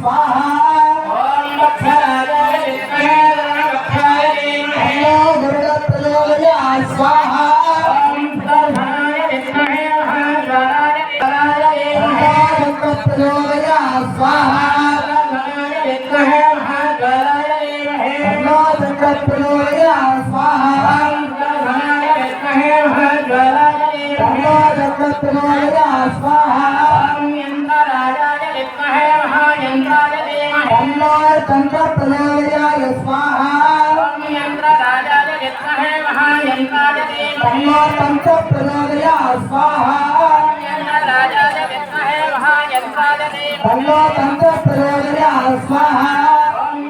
स्वाहा ओम वक्षराजाय विद्महे वक्षाय धीमहि दुर्गाप्रचोदयात् स्वाहा ओम सर्वनाय विद्महे महाज्वालाय प्रचोदयात् स्वाहा सर्वनाय विद्महे महाज्वालाय धीमहि प्रचोदयात् स्वाहा सर्वनाय विद्महे महाज्वालाय धीमहि स्वाहा यंत्रराजाय विद्महे महायंत्राय धीमहि तंत्रप्रचोदयाय स्वाहा यंत्रराजाय विद्महे महायंत्राय धीमहि तंत्रप्रचोदयात् स्वाहा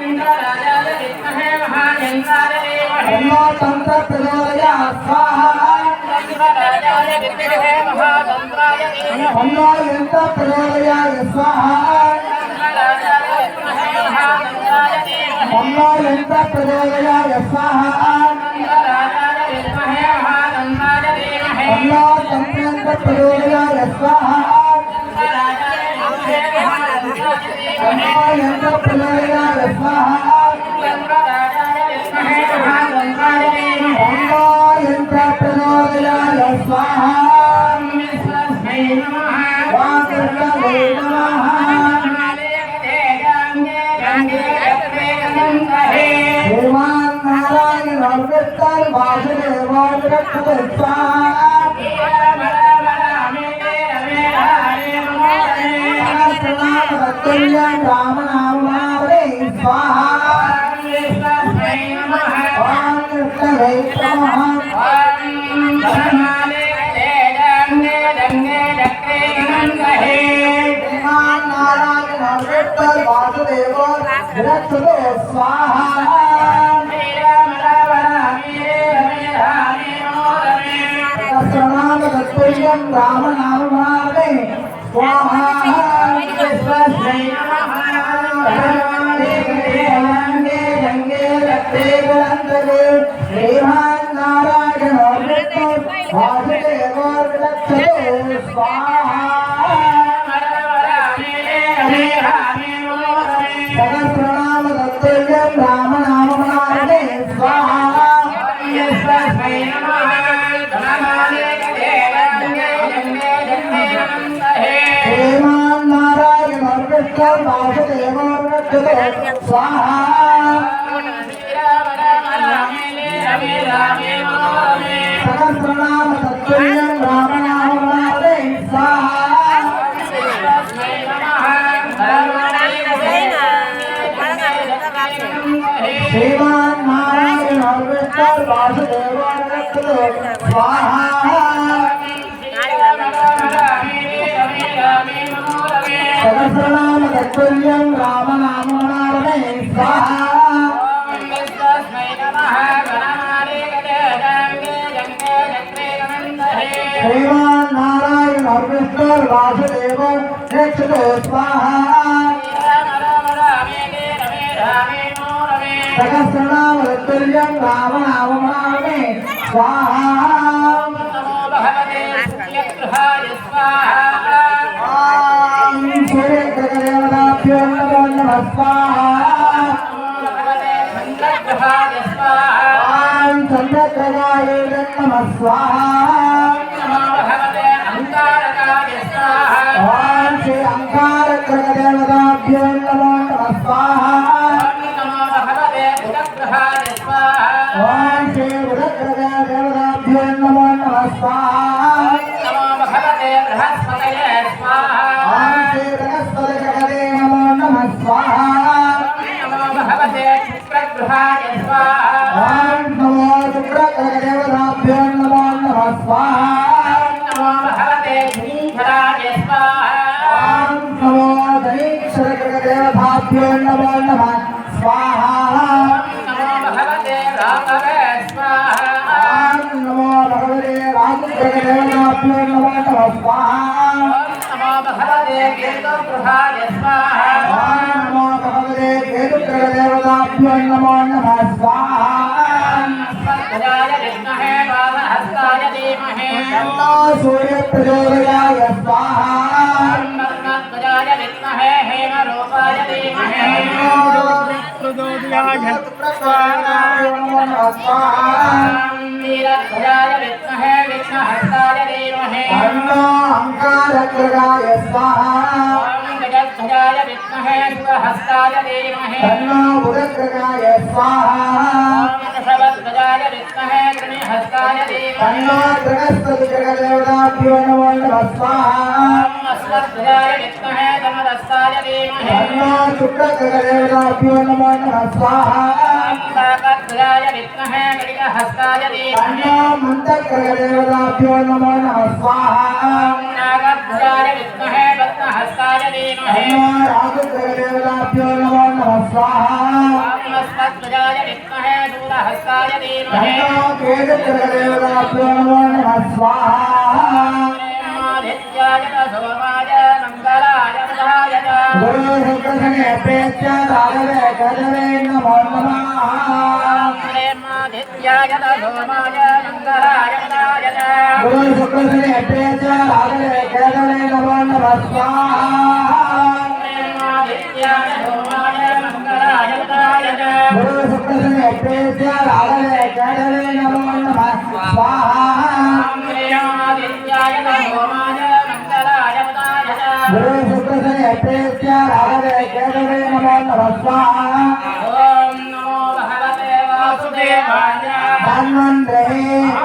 यंत्रराजाय विद्महे महायंत्राय धीमहि तंत्रप्रचोदयात् स्वाहा यंत्रराजाय विद्महे महायंत्राय धीमहि तंत्रप्रचोदयात् स्वाहा यंत्रराजाय विद्महे महायंत्राय धीमहि यंत्रप्रचोदयाय स्वाहा यंत्रराजाय विद्महे महायंत्राय धीमहि यंत्रप्रचोदयाय स्वाहा यंत्रराजाय विद्महे महायंत्राय धीमहि तंत्रप्रचोदयाय स्वाहा यंत्रप्रचोदयाय स्वाहा यंत्रप्रचोदयाय स्वाहा रामनामरे स्वाहा वासुदेव स्वाहा राम नाम मारे स्वाहा नारायण वासुदेव स्वाहा सहस्रनाम दत्तयं राम नाम मारे स्वाहा नारायण वासुदेव स्वाहा सहस्रनाम दत्तयं राम नाम मारे स्वाहा श्रीमान नारायण वासुदेव स्वाहा सहस्रनाम दत्तयं राम नाम मारे स्वाहा श्रीमान नारायण वासुदेव स्वाहा सहस्रनाम दत्तयं राम नाम मारे स्वाहा सूर्यग्रहदेवताभ्यो नमो नमः स्वाहा चंद्रग्रहाय नमः स्वाहा श्री अंगारग्रहदेवताभ्यो नमो नमः स्वाहा श्री बुधग्रहदेवताभ्यो नमो नमः स्वाहा श्री बृहस्पतिग्रहदे नमो नमः स्वाहा नमो शुक्रग्रहदेवताभ्यो नमो नमः स्वाहा नमो दनीक्षरग्रहदेवताभ्यो नमो नमः स्वाहा नमो भगवते रामग्रहदेवताभ्यो नमो नमः स्वाहा नमो भगवते केतुग्रहदेवताभ्यो नमो नमः स्वाहा सूर्यप्रचोदयाय स्वाहा वीरध्वजाय विद्महे विघ्नहस्ताय धीमहि तन्नो ओंकारग्रगाय स्वाहा गजध्वजाय विद्महे शुभहस्ताय धीमहि तन्नो बुधग्रगाय स्वाहा वृषभध्वजाय विद्महे कृणिहस्ताय धीमहि तन्नो गृहस्थदेवताभ्यो नमो नमः स्वाहा अस्मद्ध्वजाय विद्महे धनुरस्ताय धीमहि तन्नो शुक्रग्रहदेवताभ्यो नमो नमः स्वाहा काकध्वजाय विद्महे गणिकहस्ताय धीमहि तन्नो मन्तग्रहदेवताभ्यो नमो नमः स्वाहा नागध्वजाय विद्महे पद्महस्ताय धीमहि तन्नो राहुग्रहदेवताभ्यो नमो नमः स्वाहा अस्मद्ध्वजाय विद्महे दूरहस्ताय धीमहि तन्नो केतुग्रहदेवताभ्यो नमो नमः स्वाहा आदित्याय सोमाय मंगलाय बुधाय च गुरु शुक्रशनि अपेक्ष्य राघवे गजवे नमो नमः आदित्याय सोमाय मंगलाय बुधाय च गुरु शुक्रशनि अपेक्ष्य राघवे गजवे नमो नमः स्वाहा आदित्याय सोमाय मंगलाय बुधाय च गुरु शुक्रशनि अपेक्ष्य राघवे गजवे नमो नमः स्वाहा आदित्याय सोमाय मंगलाय बुधाय च गुरु शुक्रशनि अपेक्ष्य राघवे गजवे नमो नमः स्वाहा ओम नमो भगवते वासुदेवाय धन्वन्तरे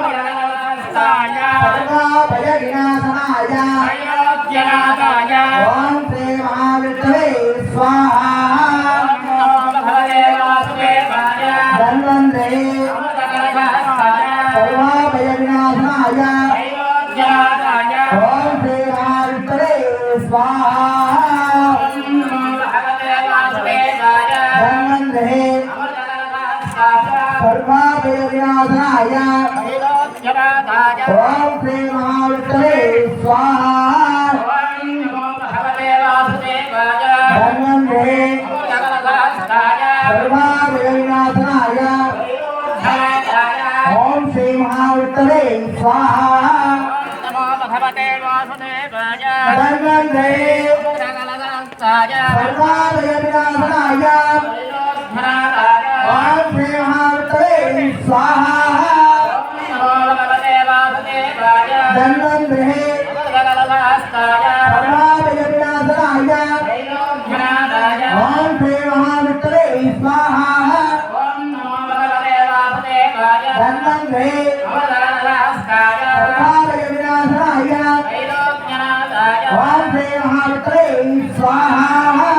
नमस्ताय सर्वभयविनाशनाय अयोध्यनाथाय ओम श्री महाविष्णवे स्वाहा नमो भगवते वासुदेवाय धन्वन्तरे अमृतकलशहस्ताय सर्वभयविनाशनाय अयोध्यनाथाय ओम श्री महाविष्णवे स्वाहा नमो भगवते वासुदेवाय धन्वन्तरे अमृतकलशहस्ताय सर्वभयविनाशनाय अयोध्यनाथाय ओम श्री महाविष्णवे स्वाहा नमो भगवते वासुदेवाय धन्वन्तरे अमृतकलशहस्ताय सर्वभयविनाशनाय अयोध्यनाथाय ओम श्री महाविष्णवे स्वाहा नमो भगवते वासुदेवाय धन्वन्तरे अमृतकलशहस्ताय सर्वभयविनाशनाय अयोध्यनाथाय ओम श्री महाविष्णवे स्वाहा नमो भगवते वासुदेवाय धन्वन्तरे अमृतकलशहस्ताय सर्वभयविनाशनाय अयोध्यनाथाय ओम श्री महाविष्णवे स्वाहा नमो भगवते वासुदेवाय धन्वन्तरे अमृतकलशहस्ताय सर्वभयविनाशनाय अयोध्यनाथाय ओम श्री महाविष्णवे स्वाहा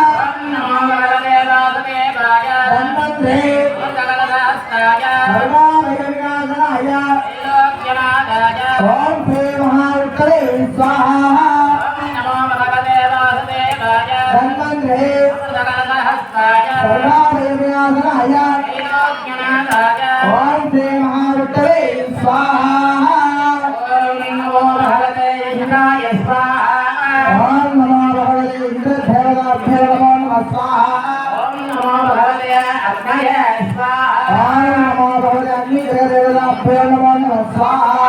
नमो भगवते वासुदेवाय धन्वन्तरे अमृतकलशहस्ताय सर्वभयविनाशनाय अयोध्यनाथाय ओम श्री महाविष्णवे स्वाहा नमो भगवते वासुदेवाय धन्वन्तरे अमृतकलशहस्ताय सर्वभयविनाशनाय अयोध्यनाथाय ओम श्री महाविष्णवे स्वाहा नमो भगवते यज्ञाय स्वाहा ओम नमो भगवते इंद्रदेवताभ्यो नमो नमः स्वाहा नमो भगवते अग्नये स्वाहा ओम नमो भगवते अग्निदेवताभ्यो नमो नमः स्वाहा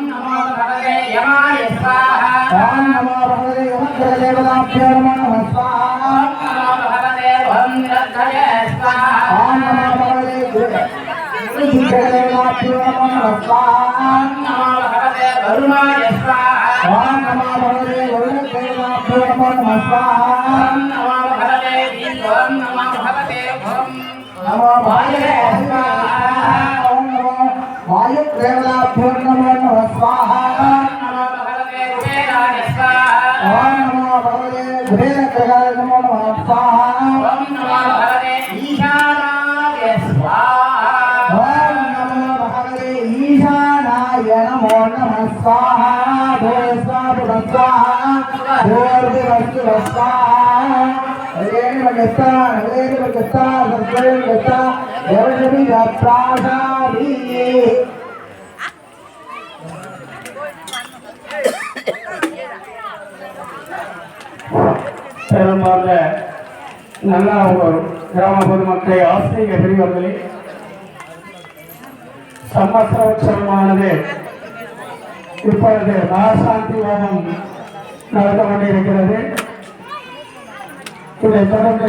नमो भगवते यमाय स्वाहा ओम नमो भगवते यमदेवताभ्यो नमो नमः स्वाहा नमो भगवते वन्द्रध्वजे स्वाहा ओम नमो भगवते गुरुदेवताभ्यो नमो नमः स्वाहा नमो भगवते वरुणाय स्वाहा ओम नमो भगवते वरुणदेवताभ्यो नमो नमः स्वाहा नमो भगवते ओम नमो भगवते ओम नमो वायुवे स्वाहा ओम नमो वायुदेवताभ्यो नमो नमः स्वाहा नमो भगवते कुबेराय स्वाहा ओम नमो भगवते कुबेरग्रहाय नमो नमः स्वाहा ओम नमो भगवते ईशानाय स्वाहा ओम नमो भगवते ईशानाय नमो नमः स्वाहा भूस्वाहा स्वाहा பெரும்பால நல்லா கிராம பொதுமக்களை ஆசிரிய பெரியவர்களே, சம்பத்சர உற்சவமானது இப்பொழுது மகாசாந்தி ஹோமம் நடந்து கொண்டிருக்கிறது. இதை தொடர்ந்து